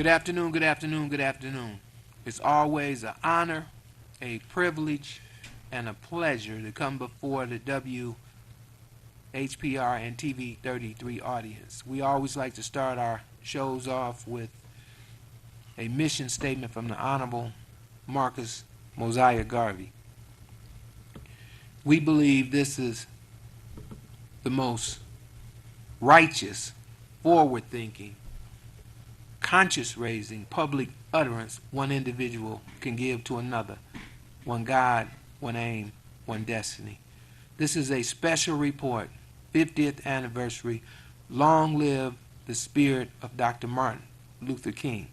Good afternoon, good afternoon, good afternoon. It's always an honor, a privilege, and a pleasure to come before the WHPR and TV 33 audience. We always like to start our shows off with a mission statement from the Honorable Marcus Mosiah Garvey. We believe this is the most righteous, forward-thinking, conscious-raising public utterance one individual can give to another. One God, one aim, one destiny. This is a special report, 50th anniversary. Long live the spirit of Dr. Martin Luther King.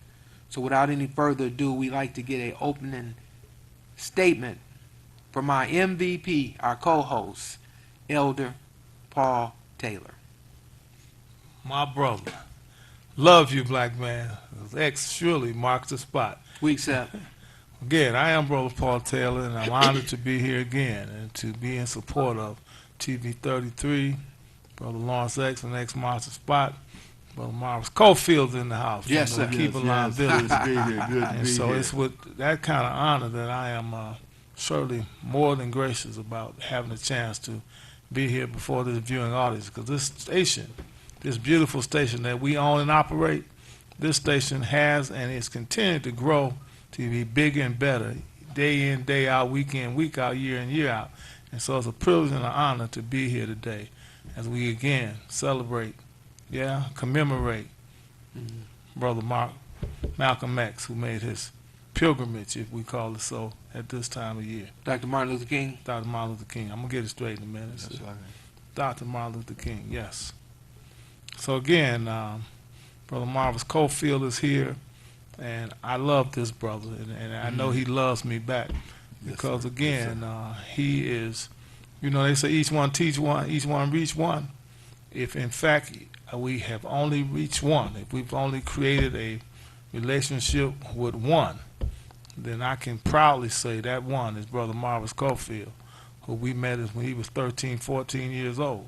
So without any further ado, we like to get an opening statement from our MVP, our co-host, Elder Paul Taylor. My brother. Love you, black man. X surely marks the spot. We accept. Again, I am Brother Paul Taylor, and I'm honored to be here again and to be in support of TV 33, Brother Lawrence X and X marks the spot. Brother Marvis Cofield's in the house. Yes, sir. Keep Line Village. Good to be here. Good to And be so here. it's with that kind of honor that I am certainly more than gracious about having a chance to be here before this viewing audience, because this station, this beautiful station that we own and operate, this station has and is continuing to grow to be bigger and better, day in, day out, week in, week out, year in, year out. And so it's a privilege and an honor to be here today as we again celebrate, commemorate Brother Malcolm X, who made his pilgrimage, if we call it so, at this time of year. Dr. Martin Luther King. Dr. Martin Luther King. I'm going to get it straight in a minute. That's right. Dr. Martin Luther King, yes. So again, Brother Marvis Cofield is here, and I love this brother, and I know he loves me back, because Yes, again, he is, they say each one teach one, each one reach one. If in fact we have only reached one, if we've only created a relationship with one, then I can proudly say that one is Brother Marvis Cofield, who we met when he was 13, 14 years old.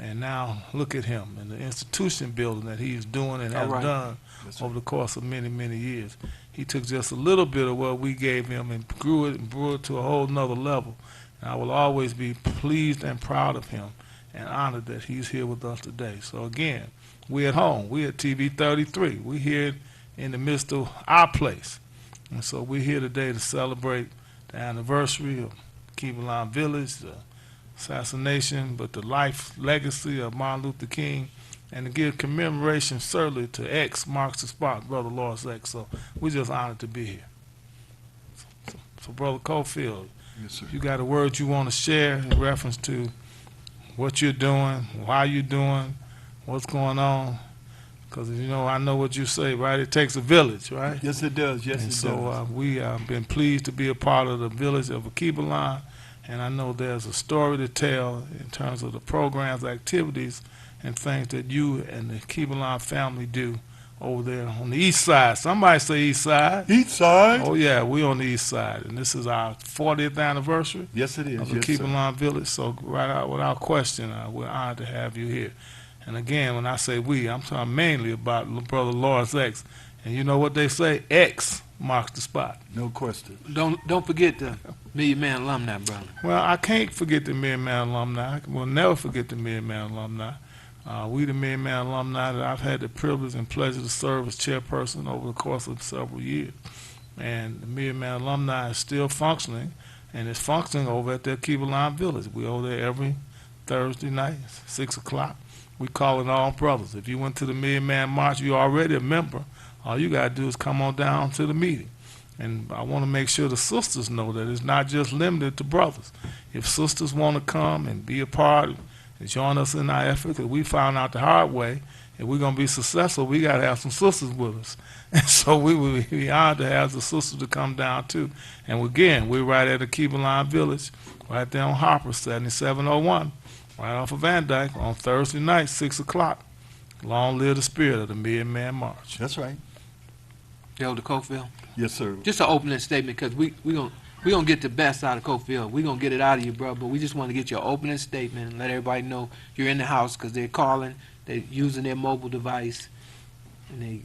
And now look at him and the institution building that he's doing and has done over the course of many, many years. He took just a little bit of what we gave him and grew it and brought it to a whole nother level. And I will always be pleased and proud of him and honored that he's here with us today. So again, we're at home. We're at TV 33. We're here in the midst of our place. And so we're here today to celebrate the anniversary of Keeper Village, the assassination, but the life legacy of Martin Luther King, and to give commemoration certainly to X marks the spot, Brother Lawrence X. So we're just honored to be here. So Brother Cofield, Yes, sir. you got a word you want to share in reference to what you're doing, why you're doing, what's going on? Because, I know what you say, right? It takes a village, right? Yes, it does. Yes, And it so does. we have been pleased to be a part of the village of Akibalan, and I know there's a story to tell in terms of the programs, activities, and things that you and the Akibalan family do over there on the east side. Somebody say east side. East side. Oh, yeah, we on the east side, and this is our 40th anniversary Yes, it is. of the Yes, sir. Akibalan village, so right out without question, we're honored to have you here. And again, when I say we, I'm talking mainly about Brother Lawrence X. And you know what they say? X marks the spot. No question. Don't forget the Million Man alumni, brother. Well, I can't forget the Million Man alumni. We'll never forget the Million Man alumni. We, the Million Man alumni, that I've had the privilege and pleasure to serve as chairperson over the course of several years. And the Million Man alumni is still functioning, and it's functioning over at the Akibalan village. We over there every Thursday night, 6 o'clock. We call it all brothers. If you went to the Million Man March, you're already a member. All you got to do is come on down to the meeting. And I want to make sure the sisters know that it's not just limited to brothers. If sisters want to come and be a part and join us in our efforts, because we found out the hard way, if we're going to be successful, we got to have some sisters with us. And so we would be honored to have the sisters to come down too. And again, we're right at the Akibalan Village, right there on Harper, 7701. Right off of Van Dyke on Thursday night, 6 o'clock. Long live the spirit of the Million Man March. That's right. Elder Cofield. Yes, sir. Just an opening statement, because we gonna get the best out of Cofield. We're going to get it out of you, bro, but we just want to get your opening statement and let everybody know you're in the house, because they're calling, they're using their mobile device, and they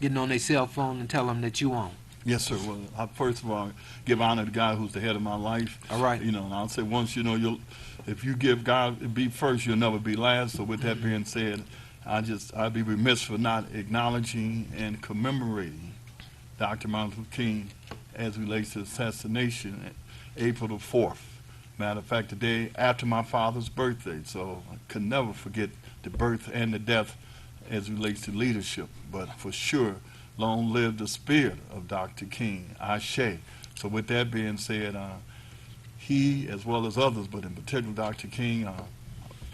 getting on their cell phone and tell them that you on. Yes, sir. Well, I first of all give honor to God who's the head of my life. All right. You know, and I'll say once, if you give God be first, you'll never be last. So with that being said, I'd be remiss for not acknowledging and commemorating Dr. Martin Luther King as relates to assassination, April the 4th. Matter of fact, the day after my father's birthday. So I could never forget the birth and the death as relates to leadership. But for sure, long live the spirit of Dr. King, Ashe. So with that being said, he, as well as others, but in particular Dr. King,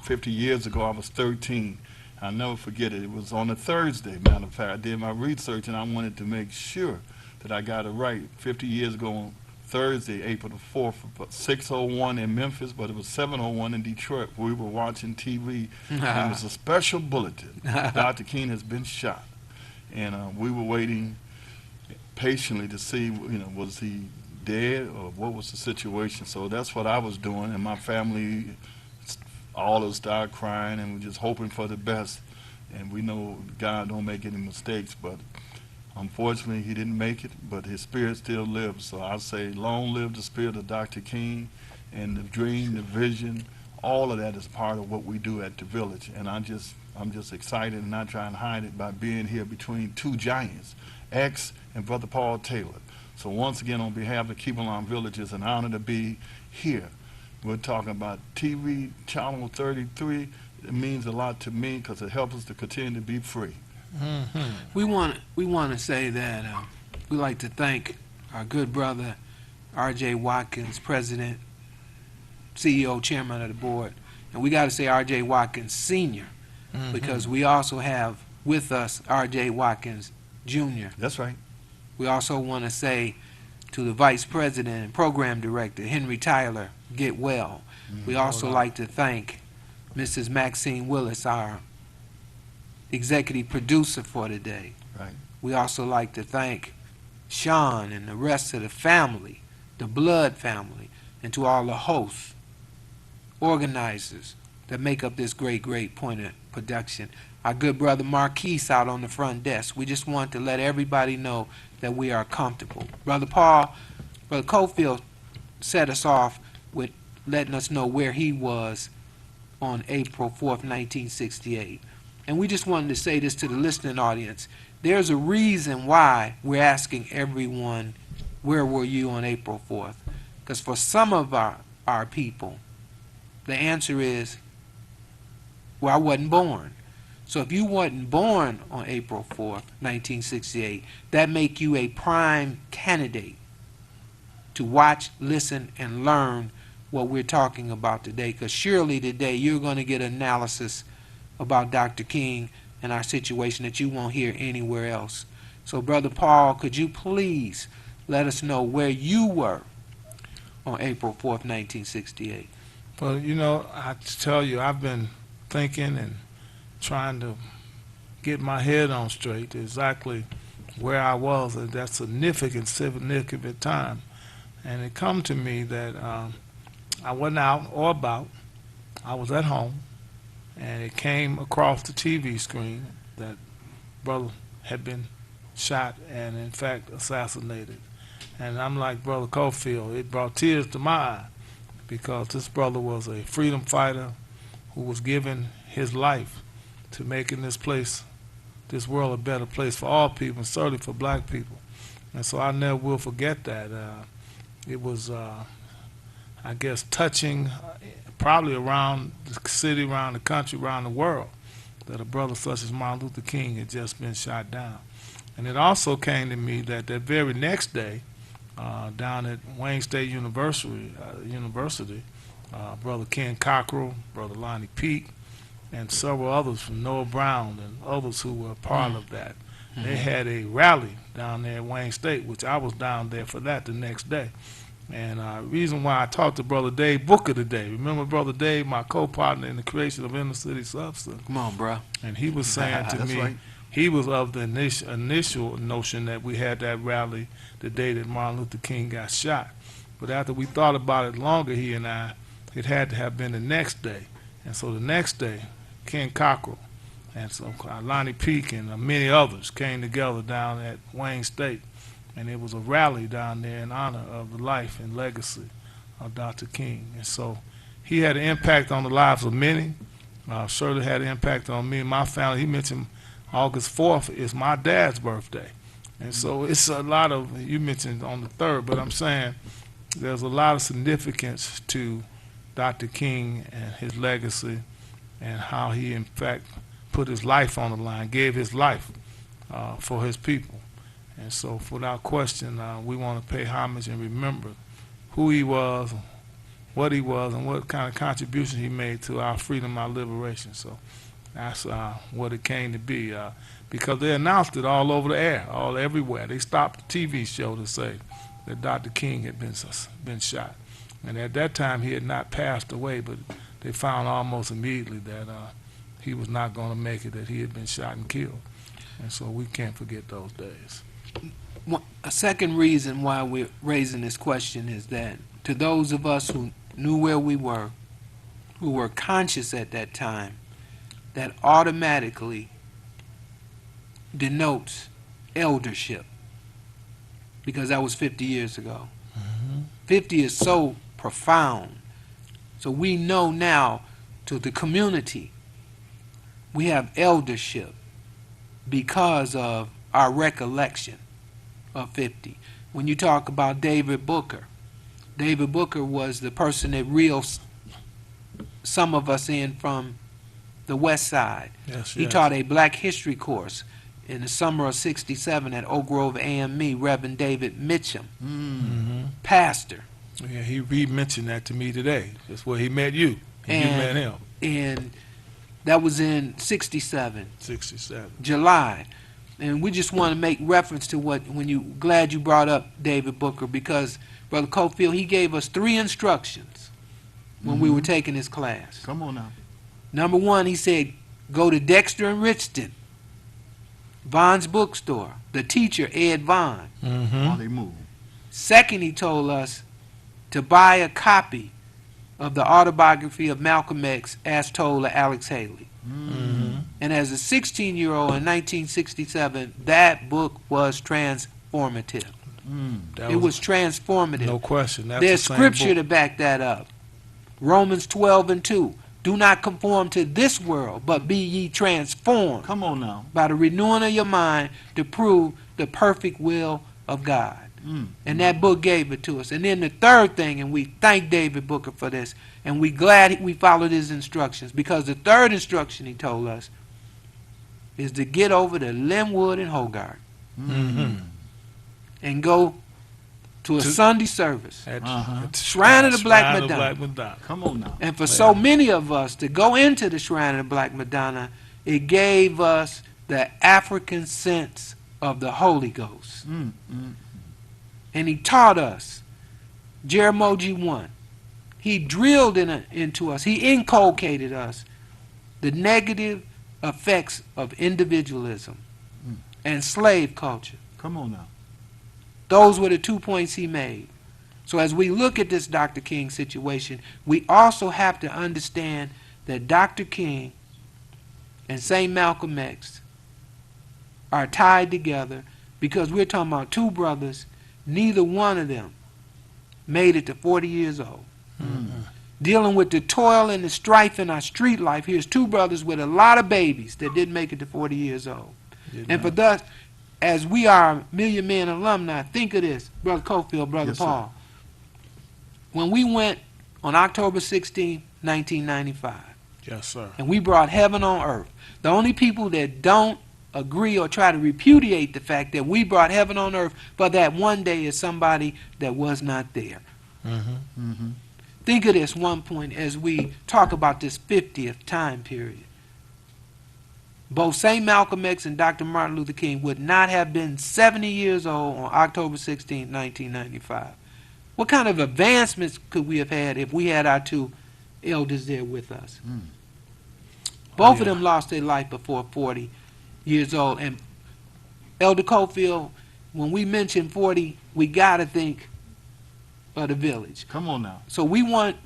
50 years ago, I was 13. I'll never forget it. It was on a Thursday, matter of fact. I did my research, and I wanted to make sure that I got it right. 50 years ago on Thursday, April the 4th, 6:01 in Memphis, but it was 7:01 in Detroit. We were watching TV, and it was a special bulletin. Dr. King has been shot. And we were waiting patiently to see, was he dead or what was the situation. So that's what I was doing, and my family, all of us started crying, and we're just hoping for the best. And we know God don't make any mistakes, but unfortunately he didn't make it, but his spirit still lives. So I say long live the spirit of Dr. King, and the dream, the vision, all of that is part of what we do at the Village. And I'm just excited and not trying to hide it by being here between two giants, X and Brother Paul Taylor. So once again, on behalf of Keep Along Village, it's an honor to be here. We're talking about TV Channel 33. It means a lot to me because it helps us to continue to be free. Mm-hmm. We want to say that we like to thank our good brother R.J. Watkins, President, CEO, Chairman of the Board, and we got to say R.J. Watkins Sr. Because we also have with us R.J. Watkins Jr. That's right. We also want to say to the Vice President and Program Director, Henry Tyler, get well. We also like to thank Mrs. Maxine Willis, our Executive Producer for today. Right. We also like to thank Sean and the rest of the family, the Blood family, and to all the hosts, organizers that make up this great point of production. Our good brother Marquise out on the front desk. We just want to let everybody know that we are comfortable. Brother Cofield set us off with letting us know where he was on April 4th, 1968. And we just wanted to say this to the listening audience. There's a reason why we're asking everyone, where were you on April 4th? Because for some of our people, the answer is, well, I wasn't born. So if you wasn't born on April 4th, 1968, that make you a prime candidate to watch, listen, and learn what we're talking about today. Because surely today you're going to get analysis about Dr. King and our situation that you won't hear anywhere else. So, Brother Paul, could you please let us know where you were on April 4th, 1968? Well, I tell you, I've been thinking and trying to get my head on straight exactly where I was at that significant time. And it come to me that I wasn't out or about. I was at home, and it came across the TV screen that brother had been shot and, in fact, assassinated. And I'm like Brother Cofield, it brought tears to my eye because this brother was a freedom fighter who was giving his life to making this world a better place for all people, and certainly for black people. And so I never will forget that. It was, I guess, touching probably around the city, around the country, around the world, that a brother such as Martin Luther King had just been shot down. And it also came to me that very next day, down at Wayne State University, Brother Ken Cockrell, Brother Lonnie Peake, and several others from Noah Brown and others who were part of that. They had a rally down there at Wayne State, which I was down there for that the next day. And the reason why I talked to Brother Dave Booker today, remember Brother Dave, my co-partner in the creation of Inner City Substance? Come on, bro. And he was saying to me, right. He was of the initial notion that we had that rally the day that Martin Luther King got shot. But after we thought about it longer, he and I, it had to have been the next day. And so the next day, Ken Cockrell, And so Lonnie Peake and many others came together down at Wayne State, and it was a rally down there in honor of the life and legacy of Dr. King. And so he had an impact on the lives of many. Certainly had an impact on me and my family. He mentioned August 4th is my dad's birthday. And so it's a lot of, you mentioned on the 3rd, but I'm saying there's a lot of significance to Dr. King and his legacy and how he, in fact, put his life on the line, gave his life for his people. And so, without question, we want to pay homage and remember who he was, what he was, and what kind of contribution he made to our freedom, our liberation. So that's what it came to be. Because they announced it all over the air, all everywhere. They stopped the TV show to say that Dr. King had been shot. And at that time, he had not passed away, but they found almost immediately that he was not going to make it, that he had been shot and killed. And so we can't forget those days. A second reason why we're raising this question is that to those of us who knew where we were, who were conscious at that time, that automatically denotes eldership, because that was 50 years ago. 50 is so profound. So we know now, to the community, we have eldership because of our recollection of 50. When you talk about David Booker was the person that reeled some of us in from the West Side. Yes, He taught a Black History course in the summer of '67 at Oak Grove AME. Reverend David Mitchum, pastor. Yeah, he re-mentioned that to me today. That's where he met you. And you met him. And that was in '67. 67. July. And we just want to make reference to glad you brought up David Booker, because Brother Cofield, he gave us 3 instructions when we were taking his class. Come on now. Number 1, he said, go to Dexter and Richton, Vaughn's bookstore, the teacher, Ed Vaughn. While they move. Second, he told us to buy a copy of the autobiography of Malcolm X as told to Alex Haley. And as a 16-year-old in 1967, that book was transformative. It was transformative. No question. That's There's the same scripture book. to back that up. Romans 12:2. Do not conform to this world, but be ye transformed Come on now. by the renewing of your mind to prove the perfect will of God. And that book gave it to us. And then the third thing, and we thank David Booker for this, and we glad we followed his instructions, because the third instruction he told us is to get over to Linwood and Hogarth and go to a Sunday service. At Shrine of the Black Shrine of the Madonna. Black Madonna. Come on now. And for so many of us to go into the Shrine of the Black Madonna, it gave us the African sense of the Holy Ghost. And he taught us Jeramogi 1. He drilled into us, he inculcated us the negative effects of individualism and slave culture. Come on now. Those were the 2 points he made. So as we look at this Dr. King situation, we also have to understand that Dr. King and St. Malcolm X are tied together, because we're talking about 2 brothers. Neither one of them made it to 40 years old. Dealing with the toil and the strife in our street life, here's 2 brothers with a lot of babies that didn't make it to 40 years old. And for thus, as we are Million Men alumni, think of this, Brother Cofield, Brother Yes, sir. Paul. When we went on October 16, 1995, Yes, sir. and we brought heaven on earth, the only people that don't agree or try to repudiate the fact that we brought heaven on earth for that one day is somebody that was not there. Think of this one point as we talk about this 50th time period. Both St. Malcolm X and Dr. Martin Luther King would not have been 70 years old on October 16, 1995. What kind of advancements could we have had if we had our 2 elders there with us? Both of them lost their life before 40 years old. And Elder Cofield, when we mention 40, we got to think of the village. Come on now. So we want,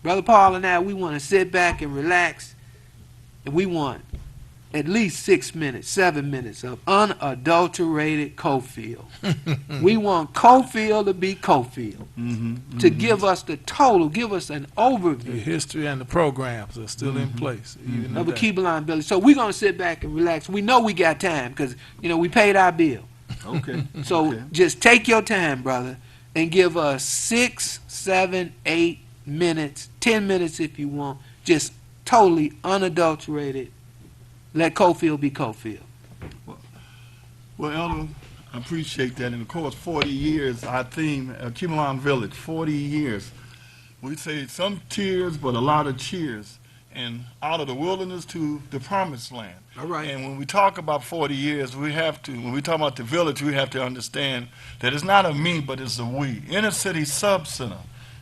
Brother Paul and I, we want to sit back and relax, and we want at least 6 minutes, 7 minutes of unadulterated Cofield. We want Cofield to be Cofield, to give us the total, give us an The overview history and the programs are still in place. Even of a today. Keebler Village. So we're going to sit back and relax. We know we got time because, we paid our bill. Okay. So okay. just take your time, brother, and give us 6, 7, 8 minutes, 10 minutes if you want, just totally unadulterated. Let Cofield be Cofield. Well, Elder, I appreciate that. And of course, 40 years, our theme, Keebler Village, 40 years. We say some tears, but a lot of cheers. And out of the wilderness to the promised land. All right. And when we talk about 40 years, when we talk about the village, we have to understand that it's not a me, but it's a we. Inner City Sub-Center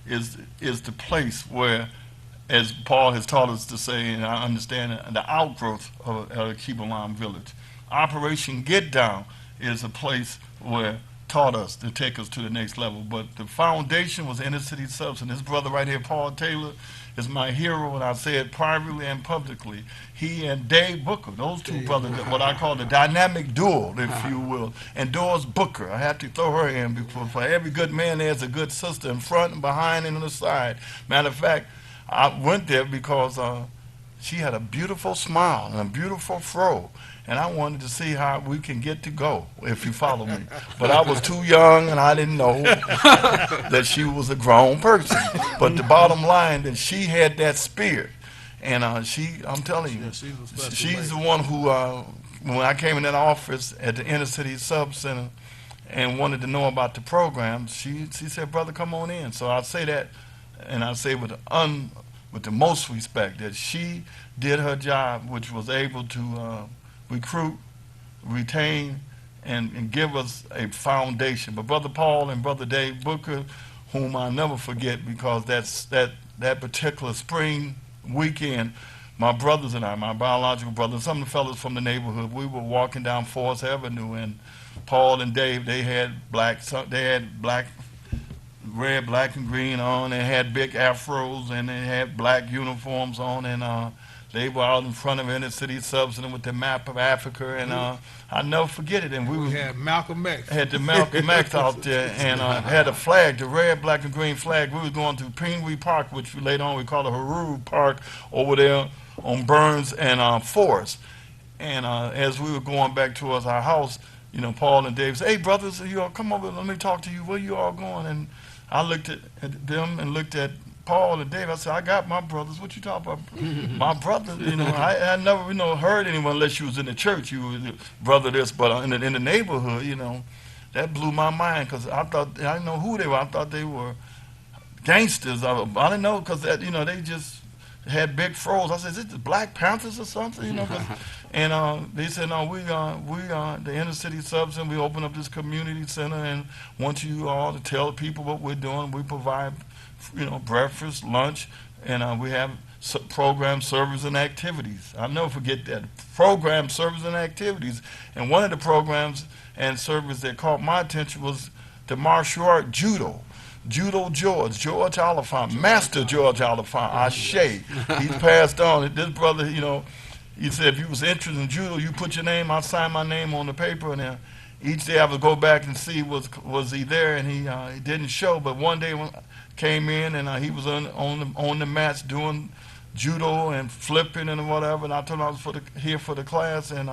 is the place where, as Paul has taught us to say, and I understand the outgrowth of Keebler Village. Operation Get Down is a place where taught us to take us to the next level. But the foundation was Inner City Sub-Center. This brother right here, Paul Taylor, is my hero, and I say it privately and publicly. He and Dave Booker, those two brothers, what I call the dynamic duo, if you will. And Doris Booker, I have to throw her in because for every good man, there's a good sister in front and behind and on the side. Matter of fact, I went there because she had a beautiful smile and a beautiful fro. And I wanted to see how we can get to go, if you follow me. But I was too young, and I didn't know that she was a grown person. But the bottom line, that she had that spirit. And I'm telling you, she's the one who, when I came in that office at the Inner City Sub-Center and wanted to know about the program, she said, brother, come on in. So I say that, and I say with the most respect, that she did her job, which was able to recruit, retain, and give us a foundation. But Brother Paul and Brother Dave Booker, whom I'll never forget, because that particular spring weekend, my brothers and I, my biological brothers, some of the fellas from the neighborhood, we were walking down Forest Avenue, and Paul and Dave, they had red, black, and green on. They had big afros, and they had black uniforms on, and they were out in front of Inner City Sub-Center with the map of Africa, and I'll never forget it. And we had Malcolm X. Had the Malcolm X out there, and had a flag, the red, black, and green flag. We was going through Penguin Park, which later on we call the Haruru Park, over there on Burns and Forest. And as we were going back towards our house, Paul and Dave said, "Hey, brothers, you all come over, let me talk to you. Where you all going?" And I looked at them and looked at Paul and Dave. I said, "I got my brothers. What you talking about?" My brothers, I never, heard anyone unless you was in the church. You was brother this, but in the neighborhood, that blew my mind because I didn't know who they were. I thought they were gangsters. I didn't know because they just had big froze. I said, "Is it the Black Panthers or something?" And they said, "No, we are the Inner City Sub-Center. We open up this community center and want you all to tell people what we're doing. We provide, breakfast, lunch, and we have programs, services, and activities." I'll never forget that. Programs, services, and activities. And one of the programs and services that caught my attention was the martial art judo. Judo George Oliphant, Master George Oliphant, Ashe. He's passed on. This brother, he said if you was interested in judo, you put your name, I signed my name on the paper, and each day I would go back and see was he there, and he didn't show. But one day when I came in, and he was on the mats doing judo and flipping and whatever, and I told him I was here for the class, and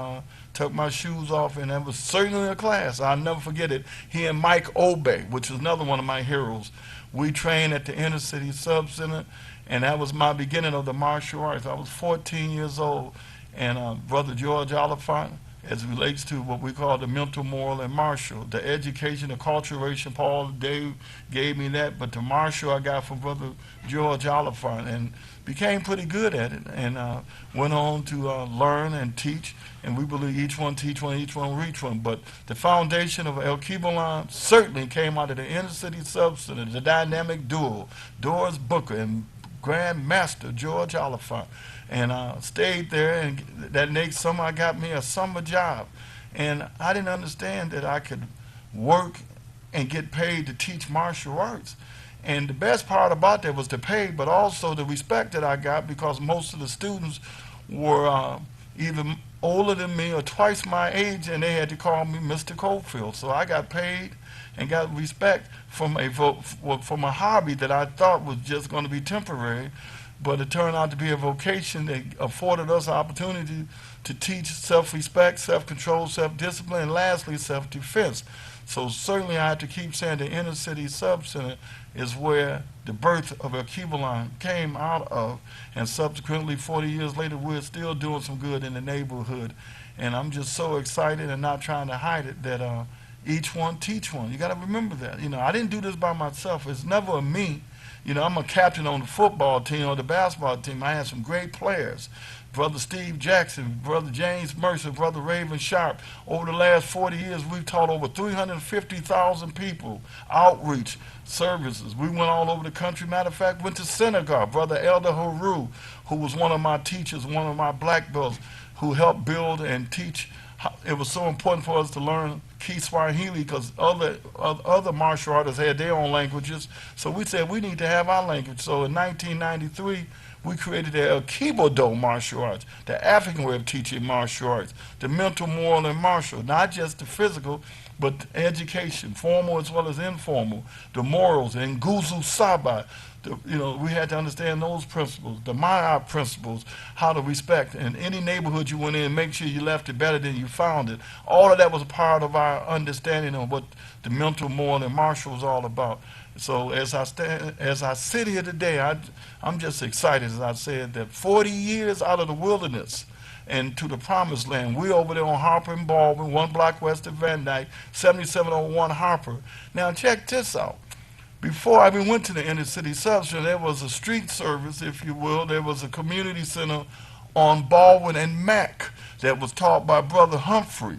took my shoes off, and that was certainly a class. I'll never forget it. He and Mike Obey, which is another one of my heroes, we trained at the Inner City Sub-Center, and that was my beginning of the martial arts. I was 14 years old, and Brother George Oliphant, as it relates to what we call the mental, moral, and martial, the education, the acculturation, Paul, Dave gave me that, but the martial I got from Brother George Oliphant, and became pretty good at it, and went on to learn and teach, and we believe each one teach one, each one reach one. But the foundation of El Keebler certainly came out of the Inner City Sub-Center, the dynamic duo, Doris Booker and Grand Master George Oliphant. And stayed there, and that next summer I got me a summer job. And I didn't understand that I could work and get paid to teach martial arts. And the best part about that was the pay, but also the respect that I got, because most of the students were either older than me or twice my age, and they had to call me Mr. Cofield. So I got paid and got respect from a hobby that I thought was just going to be temporary, but it turned out to be a vocation that afforded us opportunity to teach self-respect, self-control, self-discipline, and lastly, self-defense. So certainly I have to keep saying the inner city sub-center is where the birth of Akibalon came out of, and subsequently 40 years later we're still doing some good in the neighborhood. And I'm just so excited and not trying to hide it that each one teach one. You got to remember that. You know, I didn't do this by myself. It's never a me. You know, I'm a captain on the football team or the basketball team. I had some great players. Brother Steve Jackson, Brother James Mercer, Brother Raven Sharp. Over the last 40 years, we've taught over 350,000 people outreach services. We went all over the country. Matter of fact, went to Senegal. Brother Elder Haru, who was one of my teachers, one of my black belts, who helped build and teach. It was so important for us to learn Kiswahili because other martial artists had their own languages. So we said we need to have our language. So in 1993, we created the Akibo-Do martial arts, the African way of teaching martial arts, the mental, moral, and martial, not just the physical, but education, formal as well as informal, the morals, and Nguzu Saba. You know, we had to understand those principles, the Maya principles, how to respect. In any neighborhood you went in, make sure you left it better than you found it. All of that was a part of our understanding of what the mental, moral, and martial was all about. So as I sit here today, I'm just excited, as I said, that 40 years out of the wilderness and to the promised land. We're over there on Harper and Baldwin, 1 block west of Van Dyke, 7701 Harper. Now check this out. Before I even went to the inner city subcenter, there was a street service, if you will. There was a community center on Baldwin and Mack that was taught by Brother Humphrey.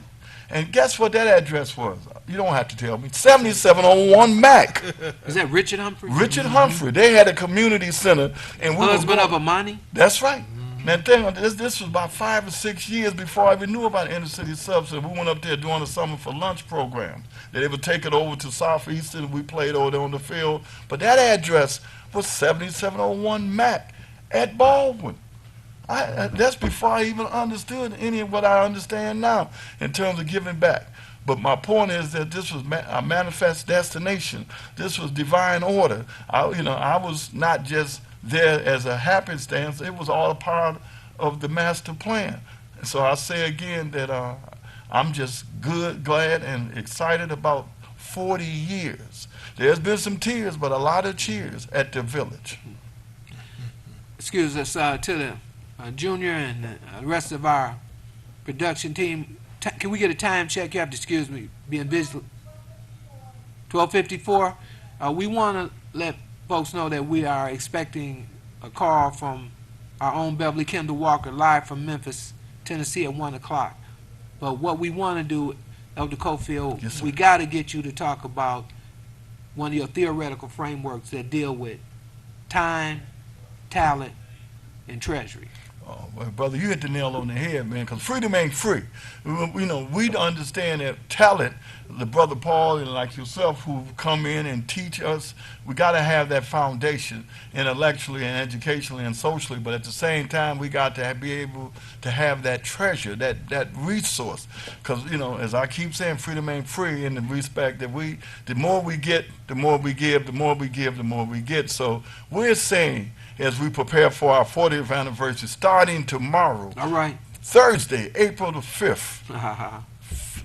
And guess what that address was? You don't have to tell me. 7701 Mack. Is that Richard Humphrey? Richard Humphrey. They had a community center. And we Husband of Amani? That's right. Now, this was about 5 or 6 years before I even knew about inner city subcenter. We went up there during the summer for lunch program. They would take it over to Southeastern. We played over there on the field. But that address was 7701 Mack at Baldwin. That's before I even understood any of what I understand now in terms of giving back. But my point is that this was a manifest destination. This was divine order. I was not just there as a happenstance. It was all a part of the master plan. And so I say again that I'm just good, glad, and excited about 40 years. There's been some tears, but a lot of cheers at the village. Excuse us to the Junior and the rest of our production team. Can we get a time check? You have to excuse me, being busy. 12:54. We want to let folks know that we are expecting a call from our own Beverly Kendall Walker live from Memphis, Tennessee at 1 o'clock. But what we want to do, Elder Cofield, yes, we got to get you to talk about one of your theoretical frameworks that deal with time, talent, and treasury. Oh, well, brother, you hit the nail on the head, man, because freedom ain't free. We understand that talent, the brother Paul and like yourself who come in and teach us, we got to have that foundation intellectually and educationally and socially, but at the same time, we got to be able to have that treasure, that resource. Because, as I keep saying, freedom ain't free in the respect that the more we get, the more we give, the more we give, the more we get. So we're saying, as we prepare for our 40th anniversary, starting tomorrow. All right. Thursday, April the 5th.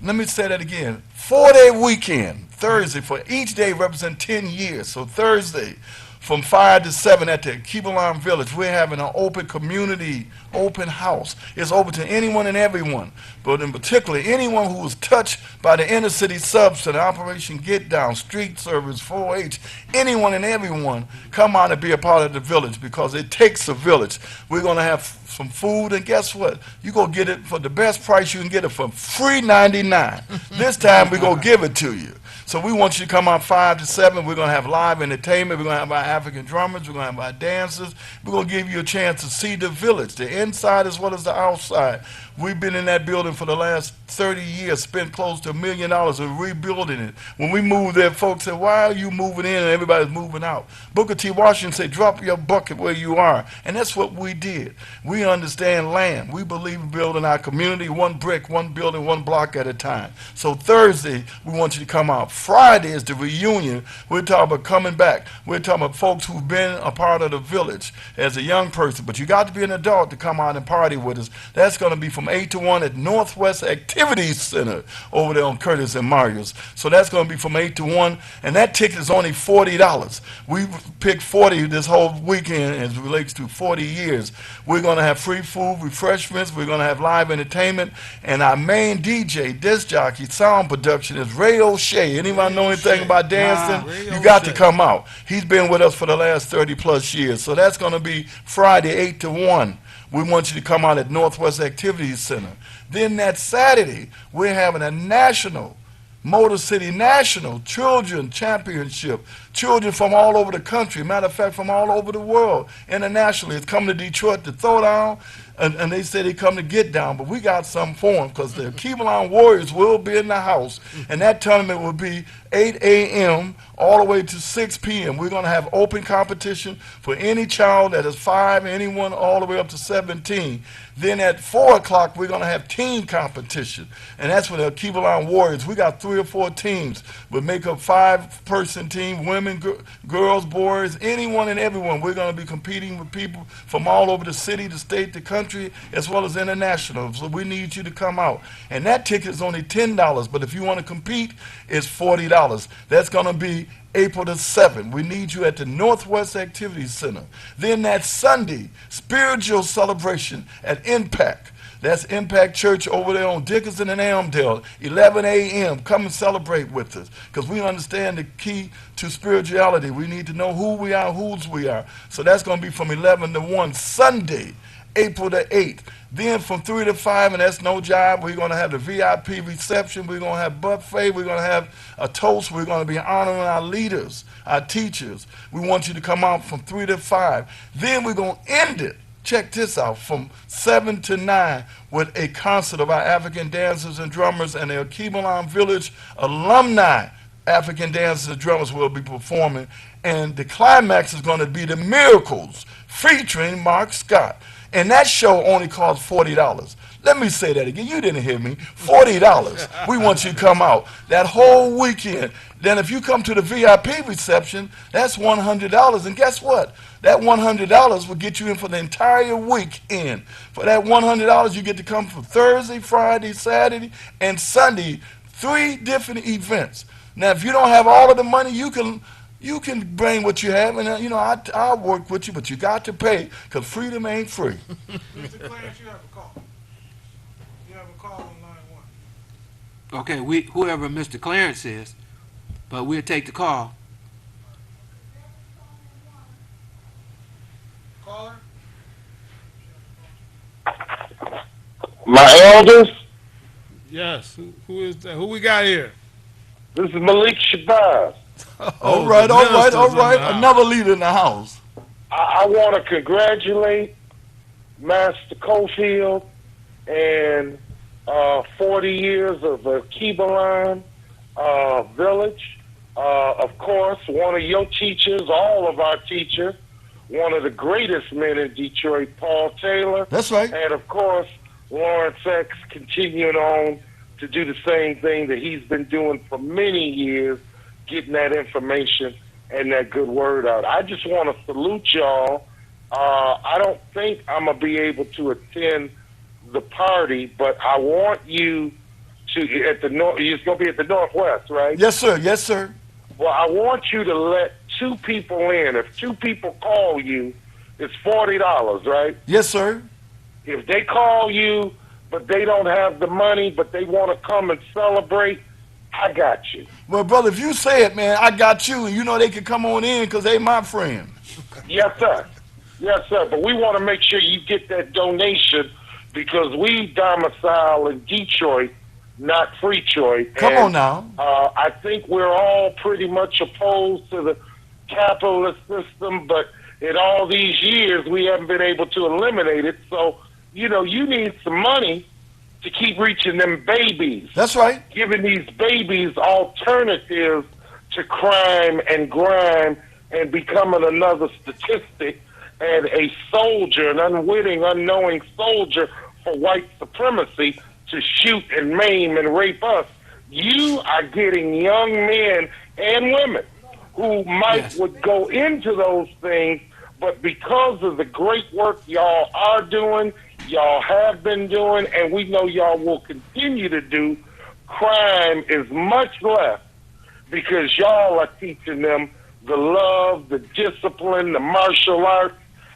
Let me say that again. 4-day weekend. Thursday, for each day represent 10 years. So Thursday, from 5 to 7 at the Akibalon Village, we're having an open community, open house. It's open to anyone and everyone, but in particular, anyone who was touched by the inner city subcenter, Operation Get Down, street service, 4-H, anyone and everyone, come out and be a part of the village because it takes a village. We're going to have some food, and guess what? You're going to get it for the best price you can get it for free $99. This time we're going to give it to you. So we want you to come out 5 to 7. We're going to have live entertainment. We're going to have our African drummers. We're going to have our dancers. We're going to give you a chance to see the village, the inside as well as the outside. We've been in that building for the last 30 years, spent close to $1 million in rebuilding it. When we moved there, folks said, why are you moving in and everybody's moving out? Booker T. Washington said, drop your bucket where you are. And that's what we did. We understand land. We believe in building our community one brick, one building, one block at a time. So Thursday, we want you to come out. Friday is the reunion. We're talking about coming back. We're talking about folks who've been a part of the village as a young person. But you got to be an adult to come out and party with us. That's going to be from 8 to 1 at Northwest Activities Center over there on Curtis and Marius. So that's going to be from 8 to 1, and that ticket is only $40. We picked 40 this whole weekend as it relates to 40 years. We're going to have free food, refreshments, we're going to have live entertainment, and our main DJ, disc jockey, sound production is Ray O'Shea. Anyone know anything about dancing? You got to come out. He's been with us for the last 30 plus years. So that's going to be Friday, 8 to 1. We want you to come out at Northwest Activities Center. Then that Saturday, we're having a national, Motor City National Children Championship. Children from all over the country, matter of fact, from all over the world, internationally. It's coming to Detroit to throw down, and they say they come to get down, but we got something for them because the Cleveland Warriors will be in the house, and that tournament will be 8 a.m. all the way to 6 p.m. We're going to have open competition for any child that is 5, anyone all the way up to 17. Then at 4 o'clock, we're going to have team competition, and that's for the Cleveland Warriors. We got 3 or 4 teams. We make up 5-person team, women, girls, boys, anyone and everyone. We're going to be competing with people from all over the city, the state, the country, as well as international. So we need you to come out. And that ticket is only $10, but if you want to compete, it's $40. That's going to be April the 7th. We need you at the Northwest Activities Center. Then that Sunday, spiritual celebration at Impact. That's Impact Church over there on Dickinson and Elmdale, 11 a.m. Come and celebrate with us because we understand the key to spirituality. We need to know who we are, whose we are. So that's going to be from 11 to 1, Sunday, April the 8th. Then from 3 to 5, and that's no job, we're going to have the VIP reception. We're going to have buffet. We're going to have a toast. We're going to be honoring our leaders, our teachers. We want you to come out from 3 to 5. Then we're going to end it. Check this out, from 7 to 9 with a concert of our African dancers and drummers, and the Cleveland Village alumni African dancers and drummers will be performing. And the climax is going to be the Miracles featuring Mark Scott. And that show only costs $40. Let me say that again. You didn't hear me. $40. We want you to come out that whole weekend. Then if you come to the VIP reception, that's $100. And guess what? That $100 will get you in for the entire weekend. For that $100, you get to come for Thursday, Friday, Saturday, and Sunday. 3 different events. Now, if you don't have all of the money, you can bring what you have, and I'll work with you, but you got to pay because freedom ain't free. Mr. Clarence, you have a call. You have a call on line 1. Okay, whoever Mr. Clarence is, but we'll take the call. Caller? My elders, Yes. Who is that? Who we got here? this is Malik Shabazz. All right. Another leader in the house. I want to congratulate Master Cofield and 40 years of the Keebaline Village. Of course, one of your teachers, all of our teachers, one of the greatest men in Detroit, Paul Taylor. That's right. And, of course, Lawrence X continuing on to do the same thing that he's been doing for many years, getting that information and that good word out. I just want to salute y'all. I don't think I'm going to be able to attend the party, but I want you to, it's going to be at the Northwest, right? Yes, sir. Yes, sir. Well, I want you to let 2 people in. If 2 people call you, it's $40, right? Yes, sir. If they call you, but they don't have the money, but they want to come and celebrate, I got you. Well, brother, if you say it, man, I got you, and you know they can come on in because they my friend. Yes, sir. Yes, sir. But we want to make sure you get that donation because we domicile in Detroit, not Freetroy. Come on now. I think we're all pretty much opposed to capitalist system, but in all these years we haven't been able to eliminate it. So, you know, you need some money to keep reaching them babies, That's right. giving these babies alternatives to crime and grime and becoming another statistic and a soldier, an unwitting, unknowing soldier for white supremacy to shoot and maim and rape us. You are getting young men and women who might would go into those things, but because of the great work y'all are doing, y'all have been doing, and we know y'all will continue to do, crime is much less because y'all are teaching them the love, the discipline, the martial arts,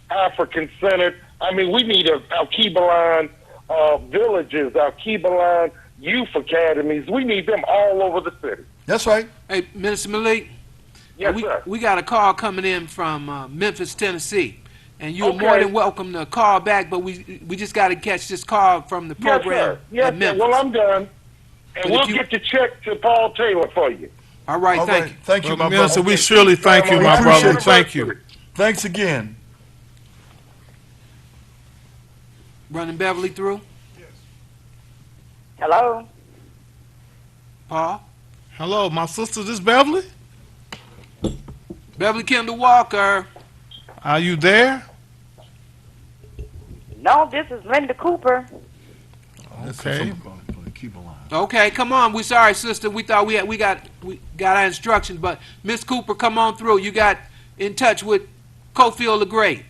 African-centered. I mean, we need Al-Kibalan villages, Al-Kibalan youth academies. We need them all over the city. That's right. Hey, Minister Malik, Yes, sir. we got a call coming in from Memphis, Tennessee, and you're more Okay. than welcome to call back, but we just got to catch this call from the Yes, program sir. Yes, at sir. Memphis. Well, I'm done. But And we'll if you- get the check to Paul Taylor for you. All right, All thank right. you. Thank you, Well, my Minister, brother. we surely thank you, my Happy brother. appreciate it. Thank you. Thanks again. Running Beverly through. Hello? Paul? Hello, my sister, this Beverly? Beverly Kendall Walker. Are you there? No, this is Linda Cooper. Okay. Keep a line. Okay, come on. We sorry, sister. We thought we got our instructions, but Miss Cooper, come on through. You got in touch with Cofield the Great.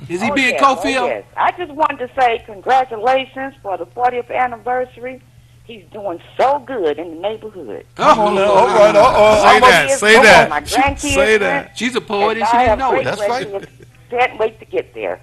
Is he being yes, Cofield? yes. I just wanted to say congratulations for the 40th anniversary. He's doing so good in the neighborhood. Come on now. All right. Say that. Years Say ago, that. My grandkids Say that. went, She's a poet and and she I didn't have know great it. That's right. grandkids. Can't wait to get there.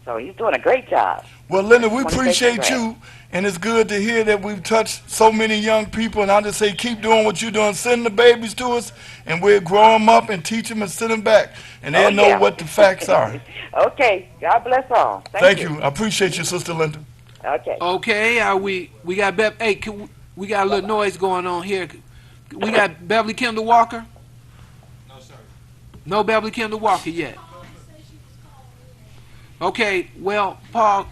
So he's doing a great job. Well, Linda, we Wanna say appreciate congrats. you, and it's good to hear that we've touched so many young people. And I just say, keep doing what you're doing. Send the babies to us, and we'll grow them up and teach them and send them back, and they'll know yeah. what the facts are. Okay. God bless all. Thank you. I appreciate you, Sister Linda. Okay. Okay, we got hey, we got a little noise going on here. We got Beverly Kendall Walker? No, sir. No Beverly Kendall Walker yet. Okay, well, Paul,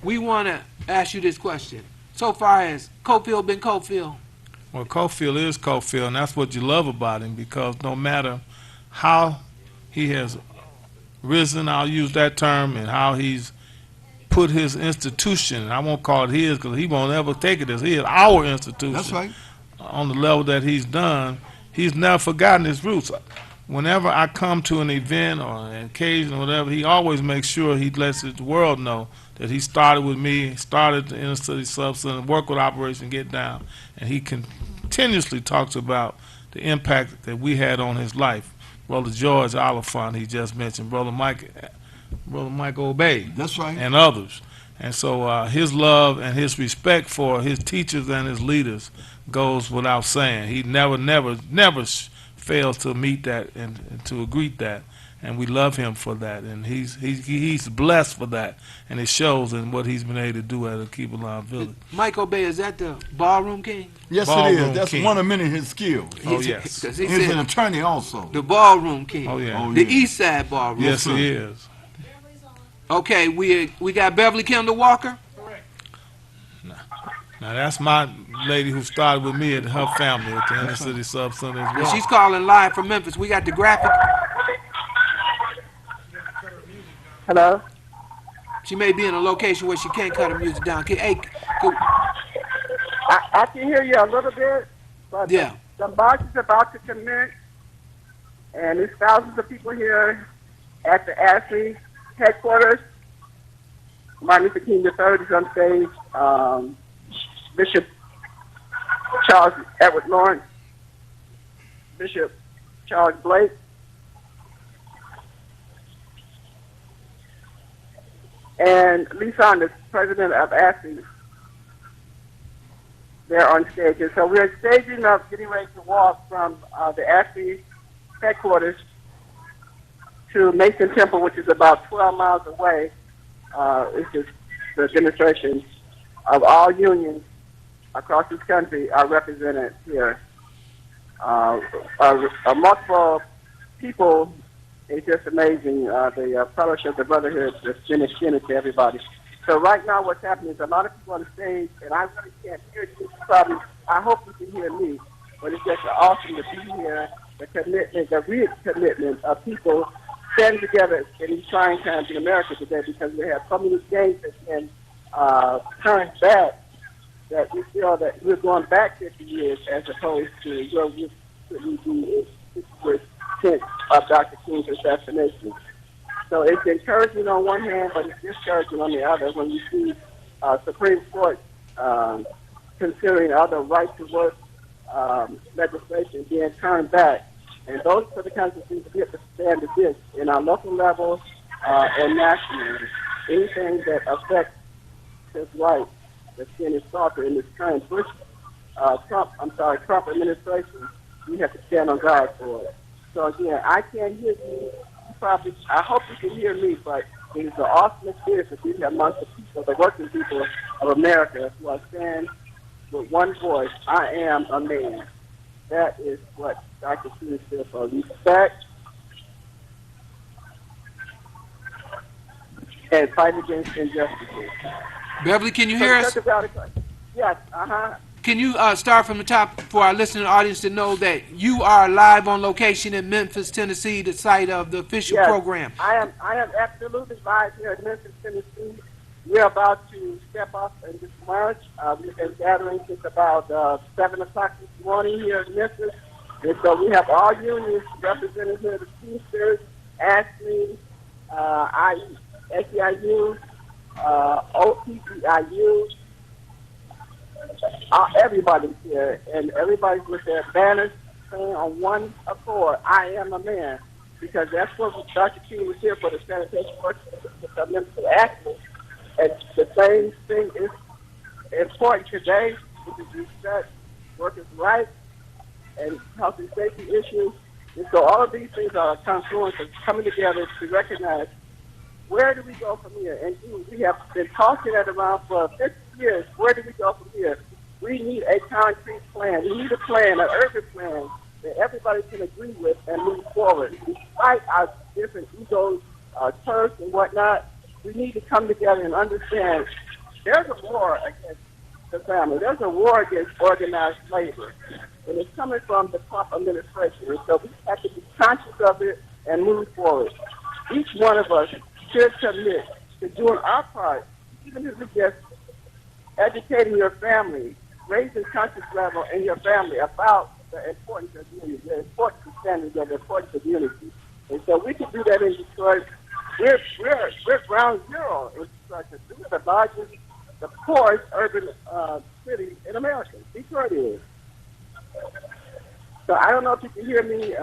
we want to ask you this question. So far, has Cofield been Cofield? Well, Cofield is Cofield, and that's what you love about him, because no matter how he has risen, I'll use that term, and how he's put his institution, and I won't call it his because he won't ever take it as his, our institution. That's right. On the level that he's done, he's never forgotten his roots. Whenever I come to an event or an occasion or whatever, he always makes sure he lets the world know that he started with me, started the inner city substance, work with Operation Get Down, and he continuously talks about the impact that we had on his life. Brother George Oliphant, he just mentioned, Brother Mike Obey, That's right. and others. And so his love and his respect for his teachers and his leaders goes without saying. He never fails to meet that and to greet that, and we love him for that. And he's blessed for that, and it shows in what he's been able to do at Akibalan Village. Michael Bay, is that the ballroom king? Yes, it Ballroom is. That's king. one of many of his skills. Oh, yes. 'Cause he He's an said attorney also. the ballroom king. Oh, yeah. Oh, The yeah. East Side ballroom. Yes, sir. he is. Okay, we got Beverly Kendall Walker. Now, that's my lady who started with me at her family at the Inner City Sub Center as And well. she's calling live from Memphis. We got the graphic. Hello? She may be in a location where she can't cut her music down. I can hear you a little bit, but Yeah. the march is about to commence, and there's thousands of people here at the ASHI headquarters. Martin Luther King III is on stage. Bishop Charles Edward Lawrence, Bishop Charles Blake, and Lee Saunders, president of ASHI. They're on stage. And so we're staging up, getting ready to walk from the ASHI headquarters to Mason Temple, which is about 12 miles away. It's just the demonstration of all unions across this country are represented here. Multiple people, it's just amazing. The fellowship, the brotherhood, that's been extended to everybody. So right now what's happening is a lot of people on the stage, and I really can't hear you. Probably, I hope you can hear me, but it's just awesome to be here. The commitment, the real commitment of people standing together in these trying times in America today, because we have so many things that can turn back, that we feel that we're going back 50 years as opposed to where we be since of Dr. King's assassination. So it's encouraging on one hand, but it's discouraging on the other when you see Supreme Court considering other right-to-work legislation being turned back. And those are the kinds of things we have to stand against in our local level and nationally. Anything that affects his rights that's being assaulted in this current Trump administration, we have to stand on guard for it. So again, I can't hear you. I hope you can hear me, but it is an awesome experience to be here amongst the people, the working people of America, who are saying with one voice, I am a man. That is what Dr. King said for respect and fight against injustices. Beverly, can you hear us? Yes, Can you start from the top for our listening audience to know that you are live on location in Memphis, Tennessee, the site of the official program? I am absolutely live here in Memphis, Tennessee. We're about to step off in this march. We've been gathering since about 7 o'clock this morning here in Memphis. And so we have all unions represented here, the Teamsters, ASME, SEIU, OPCIU, everybody's here, and everybody's with their banners saying on one accord, I am a man, because that's what Dr. King was here for, the sanitation workers, the Memphis ASME. And the same thing is important today, which is respect workers' rights and health and safety issues. And so all of these things are confluence of coming together to recognize where do we go from here. And we have been talking that around for 50 years. Where do we go from here? We need a concrete plan. We need a plan, an urgent plan that everybody can agree with and move forward. Despite our different egos, turfs and whatnot, we need to come together and understand there's a war against the family. There's a war against organized labor. And it's coming from the Trump administration. And so we have to be conscious of it and move forward. Each one of us should commit to doing our part, even if it's just educating your family, raising conscious level in your family about the importance of unity, the importance of standards, and the importance of unity. And so we can do that in Detroit. We're ground zero in Detroit. We're the largest, the poorest urban city in America. Detroit is. So I don't know if you can hear me.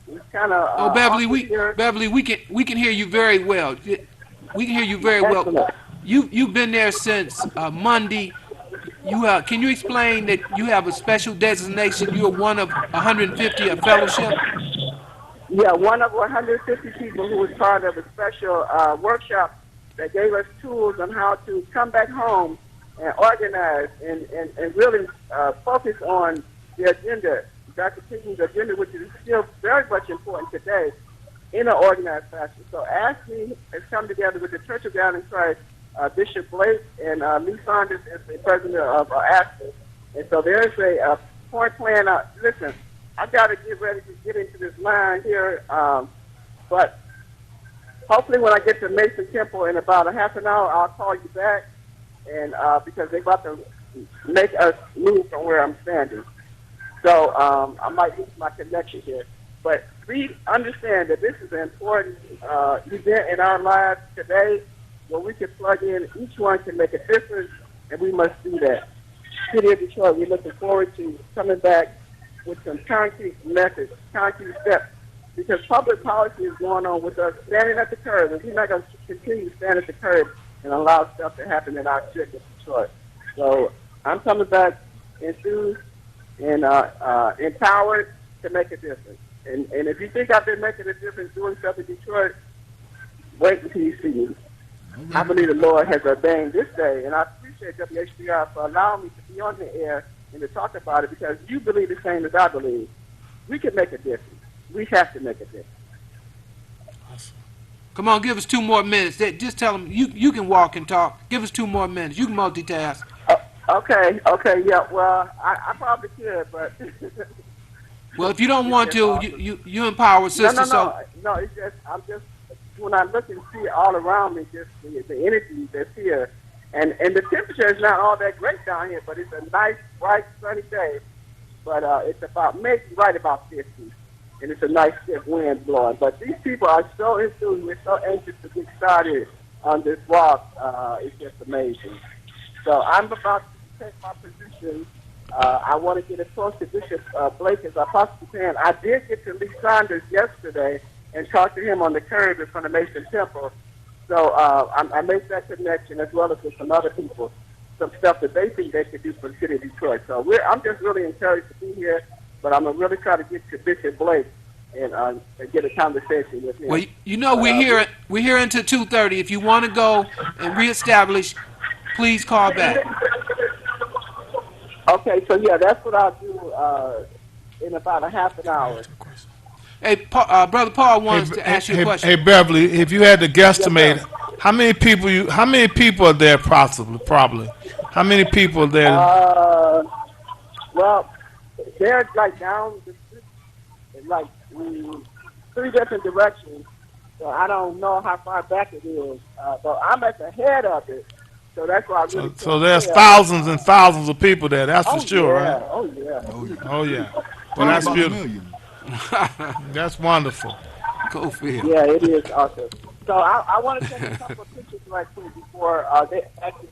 It's kind of. Beverly, we can hear you very well. We can hear you very well. You've been there since Monday. Can you explain that you have a special designation? You are one of 150 a fellowship. Yeah, one of 150 people who was part of a special workshop that gave us tools on how to come back home and organize and really focus on the agenda, Dr. King's agenda, which is still very much important today in an organized fashion. So ASME has come together with the Church of God in Christ, Bishop Blake and Lee Saunders is the president of ASME. And so there's a point plan. Listen, I've got to get ready to get into this line here, but hopefully when I get to Mason Temple in about a half an hour, I'll call you back, and because they're about to make us move from where I'm standing. So I might lose my connection here. But we understand that this is an important event in our lives today where we can plug in. Each one can make a difference, and we must do that. City of Detroit, we're looking forward to coming back with some concrete methods, concrete steps, because public policy is going on with us standing at the curb, and we're not going to continue to stand at the curb and allow stuff to happen in our city of Detroit. So I'm coming back enthused and empowered to make a difference. And if you think I've been making a difference doing stuff in Detroit, wait until you see me. I believe the Lord has ordained this day, and I appreciate WHBR for allowing me to be on the air and to talk about it, because you believe the same as I believe. We can make a difference. We have to make a difference. Come on, give us 2 more minutes. Just tell them you can walk and talk. Give us 2 more minutes. You can multitask. Okay, yeah. Well, I probably could, but Well, if you don't It's want just to, awesome. you empower sister. No. It's just I'm just when I look and see all around me, just the energy that's here, and the temperature is not all that great down here, but it's a nice, bright, sunny day. But it's about maybe right about 50, and it's a nice stiff wind blowing. But these people are so enthused, we're so anxious to get started on this walk. It's just amazing. So I'm about to take my position. I want to get as close to Bishop Blake as I possibly can. I did get to Lee Saunders yesterday and talk to him on the curb in front of Mason Temple. So I made that connection as well as with some other people, some stuff that they think they could do for the city of Detroit. So I'm just really encouraged to be here, but I'm going to really try to get to Bishop Blake and get a conversation with him. Well, you know we're here until 2:30. If you want to go and reestablish, please call back. Okay, so yeah, that's what I'll do in about a half an hour. Hey, Brother Paul wants to ask you a question. Hey, Beverly, if you had to guesstimate, how many people are there probably? How many people are there? Well, they're like down the street, in like 3 different directions. So I don't know how far back it is, but I'm at the head of it. So that's why I really So there's thousands and thousands of people there. That's for sure, right? Oh yeah. Well, that's About a beautiful. million. That's wonderful. Cofield. Yeah, it is awesome. So I want to take a couple of pictures right quick before they actually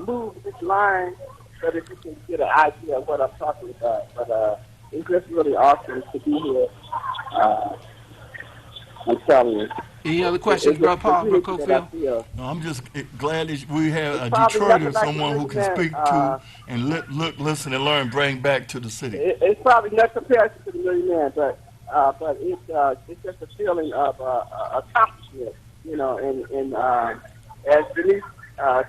move this line so that you can get an idea of what I'm talking about. But it's just really awesome to be here. I'm telling you. Any other questions, Brother Paul, Brother Cofield? No, I'm just glad that we have a probably Detroiter, nothing like someone who can the speak Million to and look, listen, and learn, bring back to the city. It's probably not comparison to the Million Man, but it's just a feeling of accomplishment, you know. And as Denise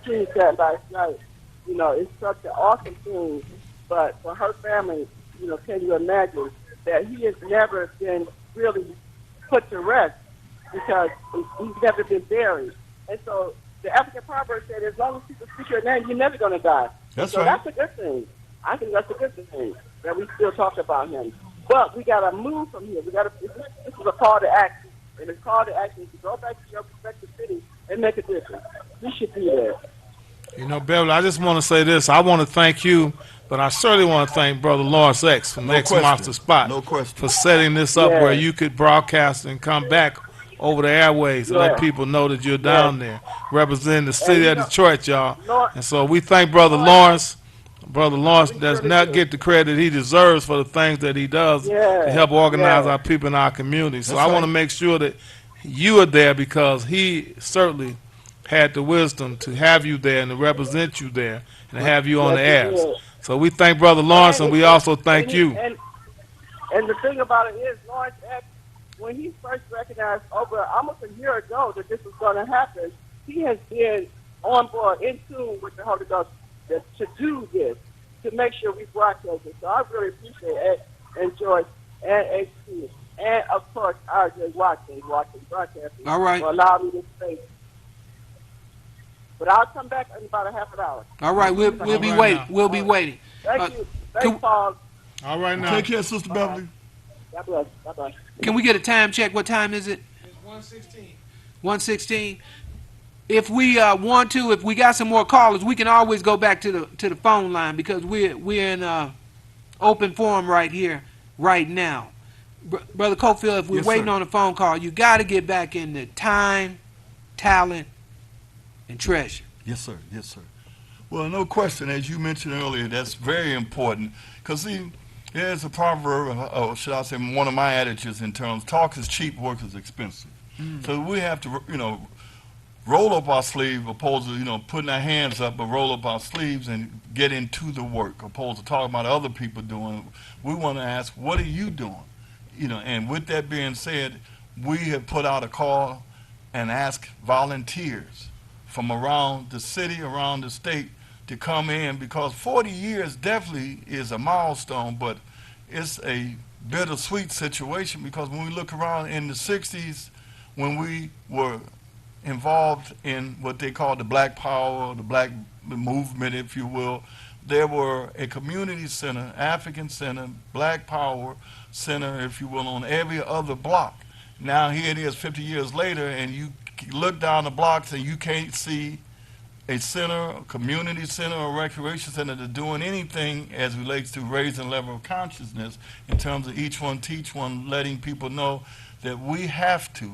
King said last night, you know, it's such an awesome thing. But for her family, you know, can you imagine that he has never been really put to rest because he's never been buried. And so the African proverb said, as long as people speak your name, you're never going to die. That's so right. That's a good thing. I think that's a good thing that we still talk about him. But we got to move from here. This is a call to action. And the call to action is to go back to your respective city and make a difference. We should be there. You know, Beverly, I just want to say this. I want to thank you, but I certainly want to thank Brother Lawrence X from X question. Monster Spot No question. for setting this up Yeah. where you could broadcast and come back over the airways and let Yeah. people know that you're down there representing the city of Detroit, y'all. Lord- And so we thank Brother Lawrence. Brother Lawrence does not get the credit he deserves for the things that he does Yeah. to help organize Yeah. our people in our community. So That's I want to right. make sure that you are there because he certainly had the wisdom to have you there and to represent you there and to have you on the Yes, he airs. did. So we thank Brother Lawrence and we also thank you. And the thing about it is, Lawrence X, when he first recognized over almost a year ago that this was going to happen, he has been on board, in tune with the Holy Ghost to do this, to make sure we broadcast it. So I really appreciate it, and George, and HC, and of course RJ Watson Broadcasting All right. for allowing me this space. But I'll come back in about a half an hour. All right, we'll be right waiting. now. We'll be waiting. Thank you. can- Thanks, Paul. All right now. Take care, Sister Beverly. God bless. Bye-bye. Can we get a time check? What time is it? It's 1:16. 1:16. If we want to, if we got some more callers, we can always go back to the phone line because we're in open forum right here, right now. Brother Cofield, if we're Yes, waiting sir. on a phone call, you got to get back in the time, talent, and treasure. Yes, sir. Yes, sir. Well, no question, as you mentioned earlier, that's very important. Because, see, there's a proverb, or should I say one of my adages in terms, talk is cheap, work is expensive. So we have to, roll up our sleeve opposed to, putting our hands up, but roll up our sleeves and get into the work opposed to talking about other people doing. We want to ask, what are you doing? And with that being said, we have put out a call and asked volunteers from around the city, around the state, to come in because 40 years definitely is a milestone, but it's a bittersweet situation because when we look around in the 60s, when we were involved in what they call the Black Power, the Black movement, if you will. There were a community center, African center, Black Power center, if you will, on every other block. Now here it is 50 years later, and you look down the blocks and you can't see a center, a community center, or recreation center that's doing anything as relates to raising level of consciousness in terms of each one teach one, letting people know that we have to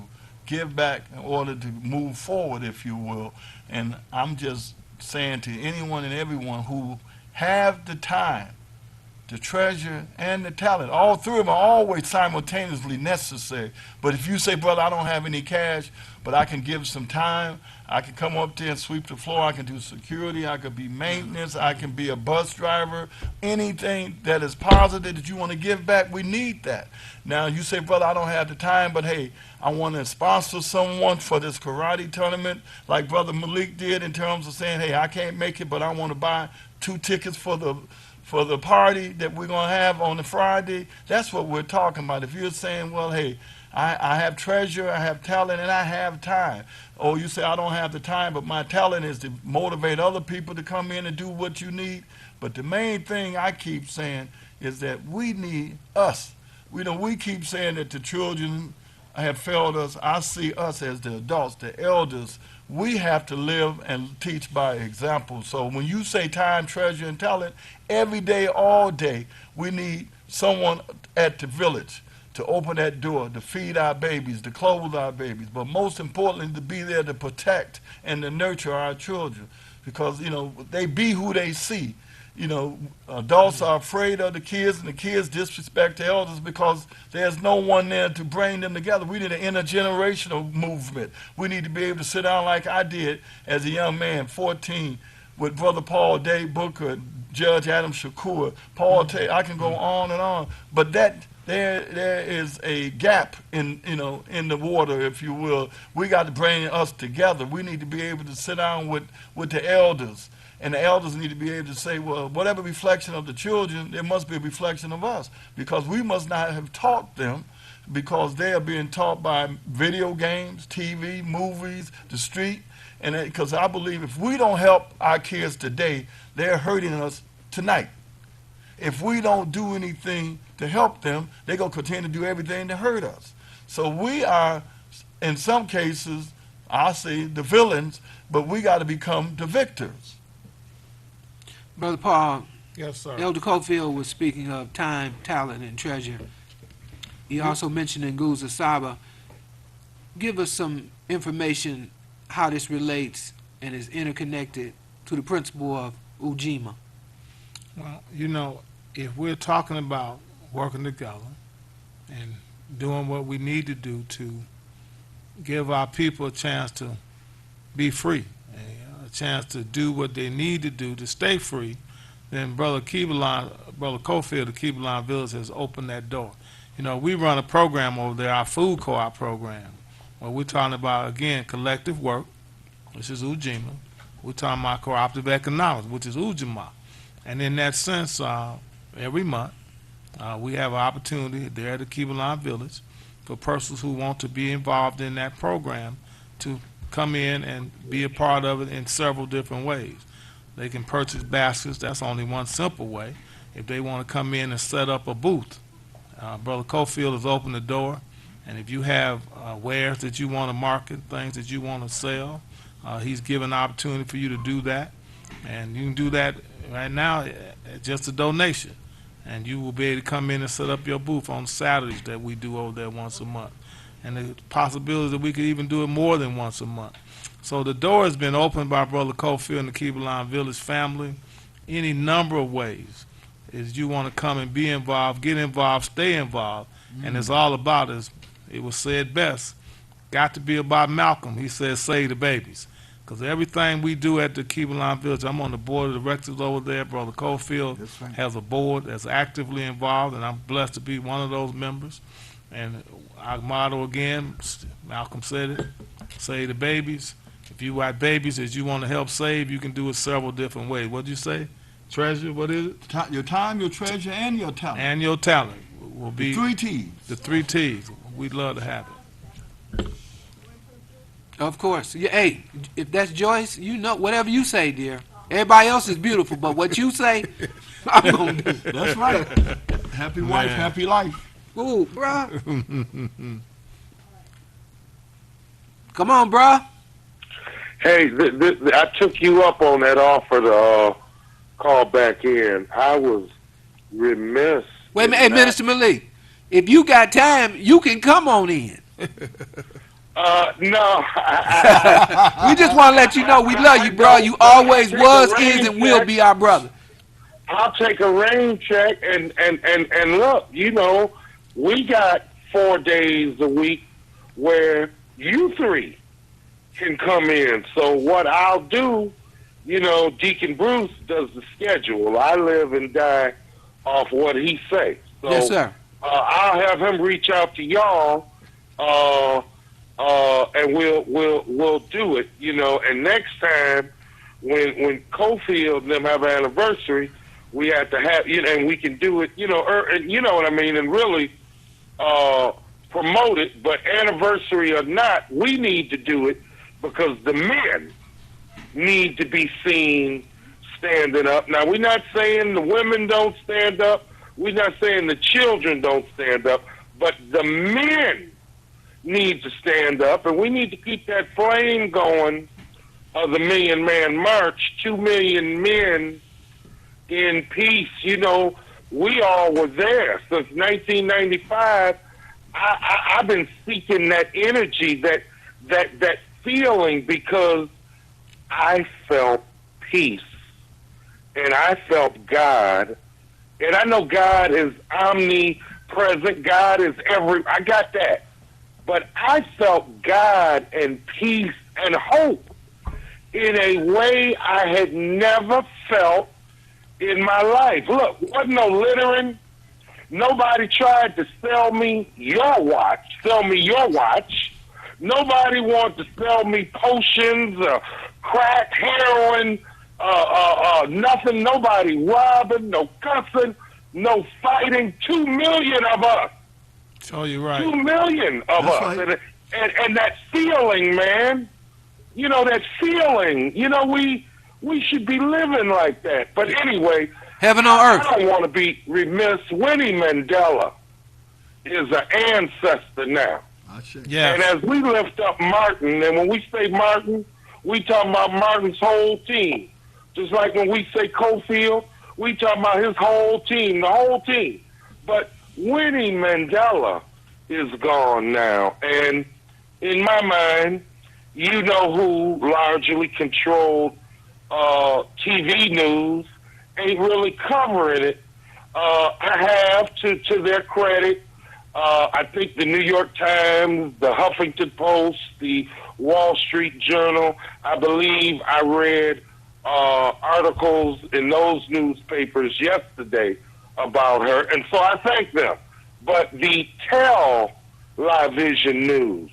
give back in order to move forward, if you will. And I'm just saying to anyone and everyone who have the time, the treasure, and the talent, all three of them are always simultaneously necessary. But if you say, brother, I don't have any cash, but I can give some time, I can come up there and sweep the floor, I can do security, I could be maintenance, I can be a bus driver, anything that is positive that you want to give back, we need that. Now you say, brother, I don't have the time, but hey, I want to sponsor someone for this karate tournament like Brother Malik did, in terms of saying, hey, I can't make it, but I want to buy 2 tickets for the party that we're going to have on the Friday. That's what we're talking about. If you're saying, well, hey, I have treasure, I have talent, and I have time. Or you say, I don't have the time, but my talent is to motivate other people to come in and do what you need. But the main thing I keep saying is that we need us. We keep saying that the children have failed us. I see us as the adults, the elders. We have to live and teach by example. So when you say time, treasure, and talent, every day, all day, we need someone at the village to open that door, to feed our babies, to clothe our babies, but most importantly, to be there to protect and to nurture our children. Because, they be who they see. Adults are afraid of the kids, and the kids disrespect the elders because there's no one there to bring them together. We need an intergenerational movement. We need to be able to sit down like I did as a young man, 14, with Brother Paul, Dave Booker, Judge Adam Shakur, Paul Taylor. I can go on and on. But there is a gap in the water, if you will. We got to bring us together. We need to be able to sit down with the elders. And the elders need to be able to say, well, whatever reflection of the children, there must be a reflection of us. Because we must not have taught them, because they are being taught by video games, TV, movies, the street. And because I believe if we don't help our kids today, they're hurting us tonight. If we don't do anything to help them, they're going to continue to do everything to hurt us. So we are, in some cases, I say the villains, but we got to become the victors. Brother Paul, Yes, sir. Elder Cofield was speaking of time, talent, and treasure. He also mentioned in Nguza Saba. Give us some information how this relates and is interconnected to the principle of Ujima. Well, if we're talking about working together and doing what we need to do to give our people a chance to be free, a chance to do what they need to do to stay free, then Brother Cofield of Keebalan Village has opened that door. We run a program over there, our food co-op program, where we're talking about, again, collective work, which is Ujima. We're talking about cooperative economics, which is Ujima. And in that sense, every month, we have an opportunity there at the Keebalan Village for persons who want to be involved in that program to come in and be a part of it in several different ways. They can purchase baskets. That's only one simple way. If they want to come in and set up a booth, Brother Cofield has opened the door, and if you have wares that you want to market, things that you want to sell, he's given an opportunity for you to do that. And you can do that right now at just a donation. And you will be able to come in and set up your booth on Saturdays that we do over there once a month. And the possibility that we could even do it more than once a month. So the door has been opened by Brother Cofield and the Keebalan Village family any number of ways. Is you want to come and be involved, get involved, stay involved. And it's all about, as it was said best, got to be about Malcolm. He said, save the babies. Because everything we do at the Keebalan Village, I'm on the board of directors over there. Brother Cofield has a board that's actively involved, and I'm blessed to be one of those members. And our motto again, Malcolm said it, save the babies. If you got babies that you want to help save, you can do it several different ways. What did you say? Treasure, what is it? Your time, your treasure, and your talent. And your talent will be The 3 T's. the 3 T's. We'd love to have it. Of course. Yeah, hey, if that's Joyce, you know, whatever you say, dear. Everybody else is beautiful, but what you say, I'm going to do. That's right. Happy wife, Man. happy life. Ooh, bruh. Come on, bruh. Hey, I took you up on that offer to call back in. I was remiss. Wait a minute, hey, in Minister Malik, if you got time, you can come on in. No. We just want to let you know we love you, bro. You always was, is, and will be our brother. I'll take a rain check and look, you know, we got 4 days a week where you three can come in. So what I'll do, you know, Deacon Bruce does the schedule. I live and die off what he says. So, Yes, sir. I'll have him reach out to y'all, and we'll do it, you know. And next time, when Cofield and them have an anniversary, we have to have, you know, and we can do it, you know, and you know what I mean, and really promote it. But anniversary or not, we need to do it because the men need to be seen standing up. Now, we're not saying the women don't stand up. We're not saying the children don't stand up. But the men need to stand up, and we need to keep that flame going of the Million Man March, 2 million men in peace. You know, we all were there since 1995. I've been seeking that energy, that feeling, because I felt peace, and I felt God, and I know God is omnipresent. God is I got that. But I felt God and peace and hope in a way I had never felt in my life. Look, wasn't no littering. Nobody tried to sell me your watch. Nobody wanted to sell me potions, crack, heroin, nothing. Nobody robbing, no cussing, no fighting. 2 million of us. Oh, you're right. 2 million of That's us. right. And that feeling, man, you know, that feeling, you know, we should be living like that. But anyway, Heaven on earth. I don't want to be remiss. Winnie Mandela is an ancestor now. Yeah. And as we lift up Martin, and when we say Martin, we talk about Martin's whole team. Just like when we say Cofield, we talk about his whole team, the whole team. But Winnie Mandela is gone now. And in my mind, you know who largely controlled TV news ain't really covering it. I have, to their credit, I think the New York Times, the Huffington Post, the Wall Street Journal, I believe I read articles in those newspapers yesterday about her, and so I thank them. But the television news,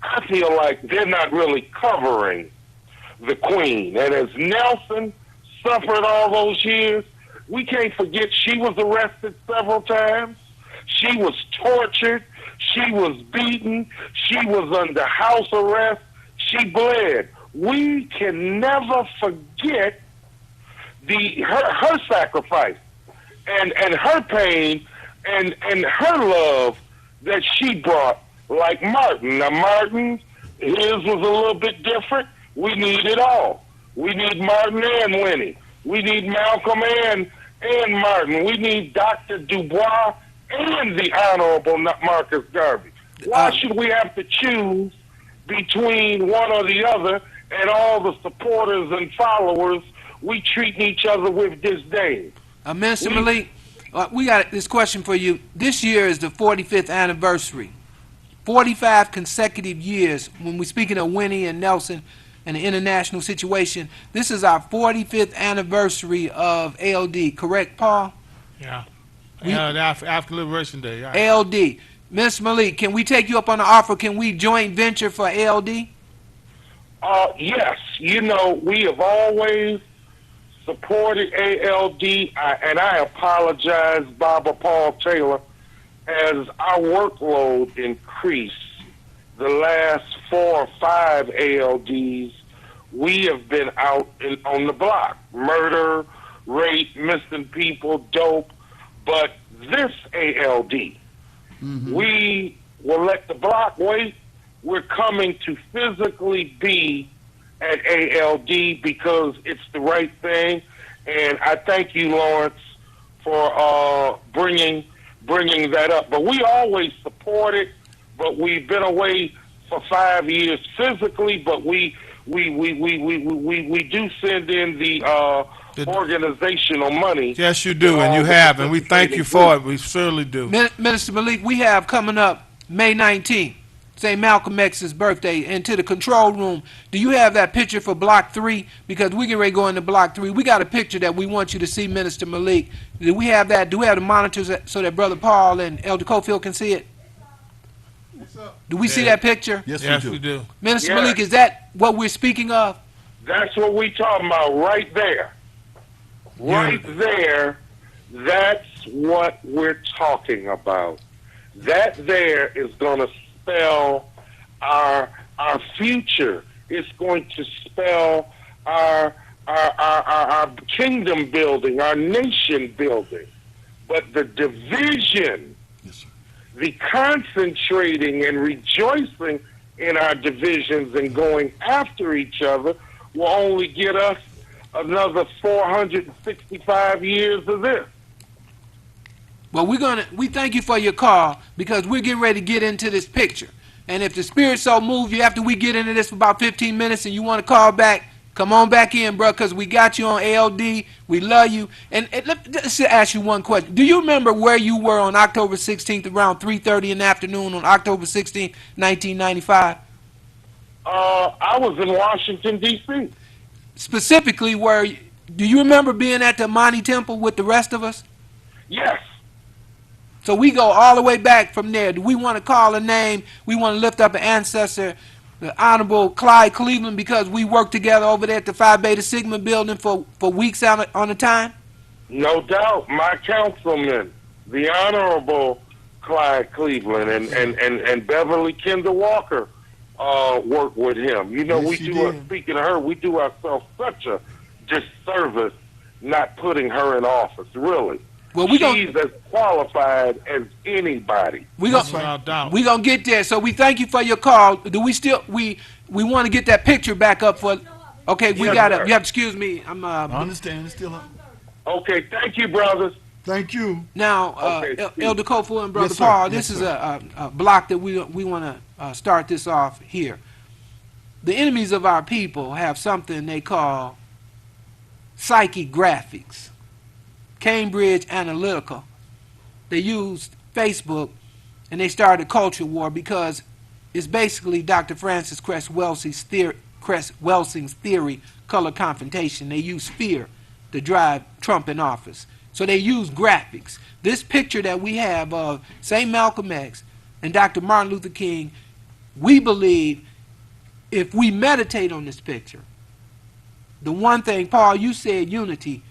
I feel like they're not really covering the Queen. And as Nelson suffered all those years, we can't forget she was arrested several times. She was tortured. She was beaten. She was under house arrest. She bled. We can never forget her sacrifice and her pain and her love that she brought, like Martin. Now, Martin, his was a little bit different. We need it all. We need Martin and Winnie. We need Malcolm and Martin. We need Dr. Dubois and the Honorable Marcus Garvey. Why should we have to choose between one or the other, and all the supporters and followers, we treat each other with disdain? Minister Malik, we got this question for you. This year is the 45th anniversary. 45 consecutive years. When we're speaking of Winnie and Nelson and the international situation, this is our 45th anniversary of ALD, correct, Paul? Yeah. African Liberation Day. Right. ALD. Mr. Malik, can we take you up on the offer? Can we joint venture for ALD? Yes. You know, we have always supported ALD, and I apologize, Barbara Paul Taylor, as our workload increased the last 4 or 5 ALDs, we have been out on the block. Murder, rape, missing people, dope. But this ALD, we will let the block wait. We're coming to physically be at ALD because it's the right thing. And I thank you, Lawrence, for bringing that up. But we always support it. But we've been away for 5 years physically. But we do send in the organizational money. Yes, you do, and you have, and we thank you for it. We certainly do. Minister Malik, we have coming up May 19th, St. Malcolm X's birthday, into the control room. Do you have that picture for Block 3? Because we get ready to go into Block 3. We got a picture that we want you to see, Minister Malik. Do we have that? Do we have the monitors so that Brother Paul and Elder Cofield can see it? Do we see that picture? Yes, Yes, we we do. do. Minister Yes. Malik, is that what we're speaking of? That's what we talking about right there. Right there, that's what we're talking about. That there is going to spell our future. It's going to spell our kingdom building, our nation building. But the division, Yes, sir. the concentrating and rejoicing in our divisions and going after each other will only get us another 465 years of this. Well, we thank you for your call because we're getting ready to get into this picture. And if the Spirit so move you after we get into this for about 15 minutes and you want to call back, come on back in, bro, because we got you on ALD. We love you. And let's ask you one question. Do you remember where you were on October 16th around 3:30 in the afternoon on October 16th, 1995? I was in Washington, D.C. Specifically, do you remember being at the Amani Temple with the rest of us? Yes. So we go all the way back from there. Do we want to call a name? We want to lift up an ancestor, the Honorable Clyde Cleveland, because we worked together over there at the Phi Beta Sigma building for weeks on a time? No doubt. My councilman, the Honorable Clyde Cleveland, and Beverly Kinder Walker work with him. You know, Yes, you did. speaking of her, we do ourselves such a disservice not putting her in office, really. Well, She's as qualified as anybody. Without doubt. We gonna get there. So we thank you for your call. Do we still we want to get that picture back up for? Okay, we Yes, got sir. to. You have to excuse me. I'm I understand. It's still up. Okay, thank you, brothers. Thank you. now Okay, Elder Kofu and Brother Yes, sir. Paul. Yes, This is sir. a block that we want to start this off here. The enemies of our people have something they call psychic graphics. Cambridge Analytica. They used Facebook and they started a culture war because it's basically Dr. Francis Cress Welsing's theory, color confrontation. They use fear to drive Trump in office. So they use graphics. This picture that we have of St. Malcolm X and Dr. Martin Luther King, we believe if we meditate on this picture, the one thing, Paul, you said unity,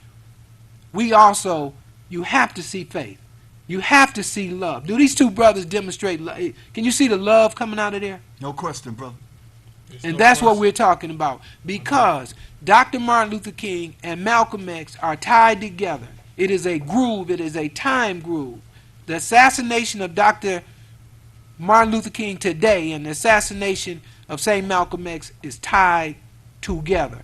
you have to see faith. You have to see love. Do these two brothers demonstrate love? Can you see the love coming out of there? No question, brother. And that's what we're talking about. Because Dr. Martin Luther King and Malcolm X are tied together. It is a groove. It is a time groove. The assassination of Dr. Martin Luther King today and the assassination of St. Malcolm X is tied together.